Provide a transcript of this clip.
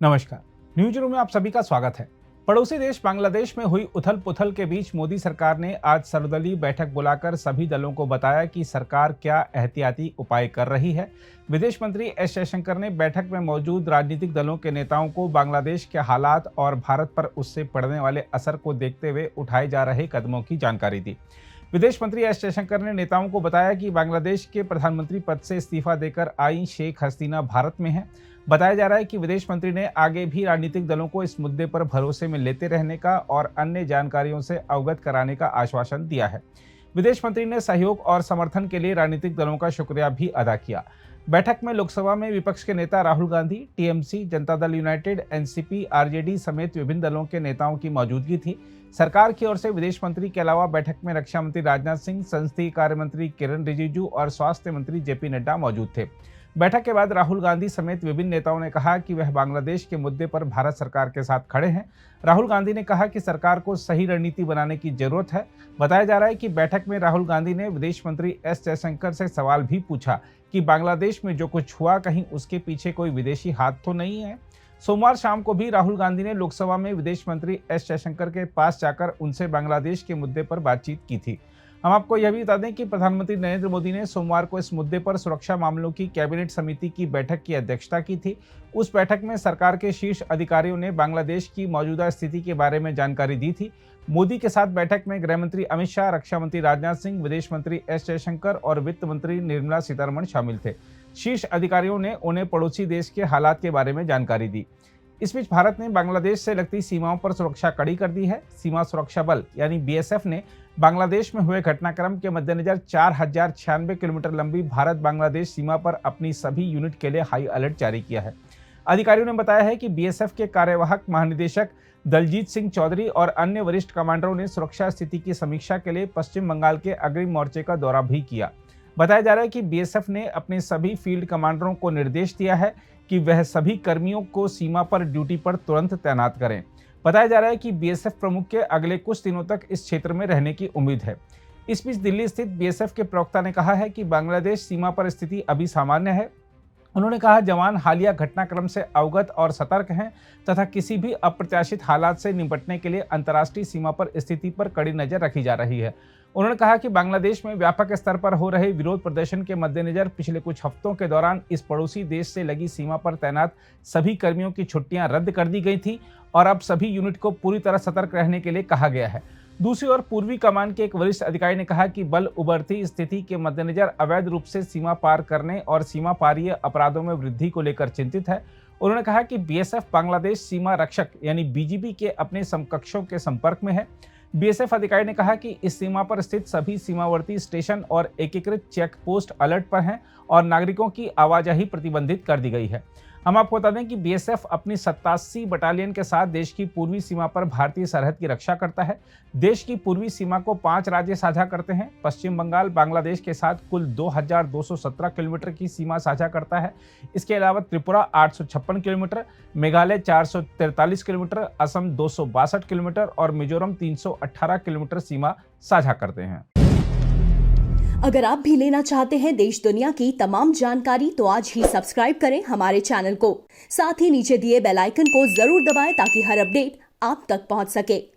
नमस्कार। News room में आप सभी का स्वागत है। पड़ोसी देश बांग्लादेश में हुई उथल पुथल के बीच मोदी सरकार ने आज सर्वदलीय बैठक बुलाकर सभी दलों को बताया कि सरकार क्या एहतियाती उपाय कर रही है। विदेश मंत्री एस जयशंकर ने बैठक में मौजूद राजनीतिक दलों के नेताओं को बांग्लादेश के हालात और भारत पर उससे पड़ने वाले असर को देखते हुए उठाए जा रहे कदमों की जानकारी दी। विदेश मंत्री एस जयशंकर ने नेताओं को बताया कि बांग्लादेश के प्रधानमंत्री पद से इस्तीफा देकर आई शेख हसीना भारत में हैं। बताया जा रहा है कि विदेश मंत्री ने आगे भी राजनीतिक दलों को इस मुद्दे पर भरोसे में लेते रहने का और अन्य जानकारियों से अवगत कराने का आश्वासन दिया है। विदेश मंत्री ने सहयोग और समर्थन के लिए राजनीतिक दलों का शुक्रिया भी अदा किया। बैठक में लोकसभा में विपक्ष के नेता Rahul Gandhi, TMC, Janata Dal United, NCP, RJD समेत विभिन्न दलों के नेताओं की मौजूदगी थी। सरकार की ओर से विदेश मंत्री के अलावा बैठक में रक्षा मंत्री राजनाथ सिंह, संसदीय कार्य मंत्री किरण रिजिजू और स्वास्थ्य मंत्री जेपी नड्डा मौजूद थे। बैठक के बाद राहुल गांधी समेत विभिन्न नेताओं ने कहा कि वह बांग्लादेश के मुद्दे पर भारत सरकार के साथ खड़े हैं। राहुल गांधी ने कहा कि सरकार को सही रणनीति बनाने की जरूरत है। बताया जा रहा है कि बैठक में राहुल गांधी ने विदेश मंत्री एस जयशंकर से सवाल भी पूछा कि बांग्लादेश में जो कुछ हुआ कहीं उसके पीछे कोई विदेशी हाथ तो नहीं है। सोमवार शाम को भी राहुल गांधी ने लोकसभा में विदेश मंत्री एस जयशंकर के पास जाकर उनसे बांग्लादेश के मुद्दे पर बातचीत की थी। हम आपको यह भी बता दें कि प्रधानमंत्री नरेंद्र मोदी ने सोमवार को इस मुद्दे पर सुरक्षा मामलों की कैबिनेट समिति की बैठक की अध्यक्षता की थी। उस बैठक में सरकार के शीर्ष अधिकारियों ने बांग्लादेश की मौजूदा स्थिति के बारे में जानकारी दी थी। मोदी के साथ बैठक में गृह मंत्री अमित शाह, रक्षा मंत्री राजनाथ सिंह, विदेश मंत्री एस जयशंकर और वित्त मंत्री निर्मला सीतारमण शामिल थे। शीर्ष अधिकारियों ने उन्हें पड़ोसी देश के हालात के बारे में जानकारी दी। इस बीच भारत ने बांग्लादेश से लगती सीमाओं पर सुरक्षा कड़ी कर दी है। सीमा सुरक्षा बल यानी बीएसएफ ने बांग्लादेश में हुए घटनाक्रम के मद्देनजर 4096 किलोमीटर लंबी भारत बांग्लादेश सीमा पर अपनी सभी यूनिट के लिए हाई अलर्ट जारी किया है। अधिकारियों ने बताया है कि बीएसएफ के कार्यवाहक महानिदेशक दलजीत सिंह चौधरी और अन्य वरिष्ठ कमांडरों ने सुरक्षा स्थिति की समीक्षा के लिए पश्चिम बंगाल के अग्रिम मोर्चे का दौरा भी किया। बताया जा रहा है कि बीएसएफ ने अपने सभी फील्ड कमांडरों को निर्देश दिया है कि वह सभी कर्मियों को सीमा पर ड्यूटी पर तुरंत तैनात करें। बताया जा रहा है कि बीएसएफ प्रमुख के अगले कुछ दिनों तक इस क्षेत्र में रहने की उम्मीद है। इस बीच दिल्ली स्थित बीएसएफ के प्रवक्ता ने कहा है कि बांग्लादेश सीमा पर स्थिति अभी सामान्य है। उन्होंने कहा जवान हालिया घटनाक्रम से अवगत और सतर्क हैं तथा किसी भी अप्रत्याशित हालात से निपटने के लिए अंतर्राष्ट्रीय सीमा पर स्थिति पर कड़ी नजर रखी जा रही है। उन्होंने कहा कि बांग्लादेश में व्यापक स्तर पर हो रहे विरोध प्रदर्शन के मद्देनजर पिछले कुछ हफ्तों के दौरान इस पड़ोसी देश से लगी सीमा पर तैनात सभी कर्मियों की छुट्टियां रद्द कर दी गई थी और अब सभी यूनिट को पूरी तरह सतर्क रहने के लिए कहा गया है। दूसरी ओर पूर्वी कमान के एक वरिष्ठ अधिकारी ने कहा कि बल उभरती स्थिति के मद्देनजर अवैध रूप से सीमा पार करने और सीमा पारीय अपराधों में वृद्धि को लेकर चिंतित है। उन्होंने कहा कि बीएसएफ बांग्लादेश सीमा रक्षक यानी बीजीबी के अपने समकक्षों के संपर्क में है। बीएसएफ अधिकारी ने कहा कि इस सीमा पर स्थित सभी सीमावर्ती स्टेशन और एकीकृत चेक पोस्ट अलर्ट पर हैं और नागरिकों की आवाजाही प्रतिबंधित कर दी गई है। हम आपको बता दें कि बीएसएफ अपनी 87 बटालियन के साथ देश की पूर्वी सीमा पर भारतीय सरहद की रक्षा करता है। देश की पूर्वी सीमा को 5 राज्य साझा करते हैं। पश्चिम बंगाल बांग्लादेश के साथ कुल 2217 किलोमीटर की सीमा साझा करता है। इसके अलावा Tripura 856 kilometre, Meghalaya 443 kilometre, Assam 262 kilometre और मिजोरम 318 किलोमीटर सीमा साझा करते हैं। अगर आप भी लेना चाहते हैं देश दुनिया की तमाम जानकारी तो आज ही सब्सक्राइब करें हमारे चैनल को। साथ ही नीचे दिए बेल आइकन को जरूर दबाएं ताकि हर अपडेट आप तक पहुंच सके।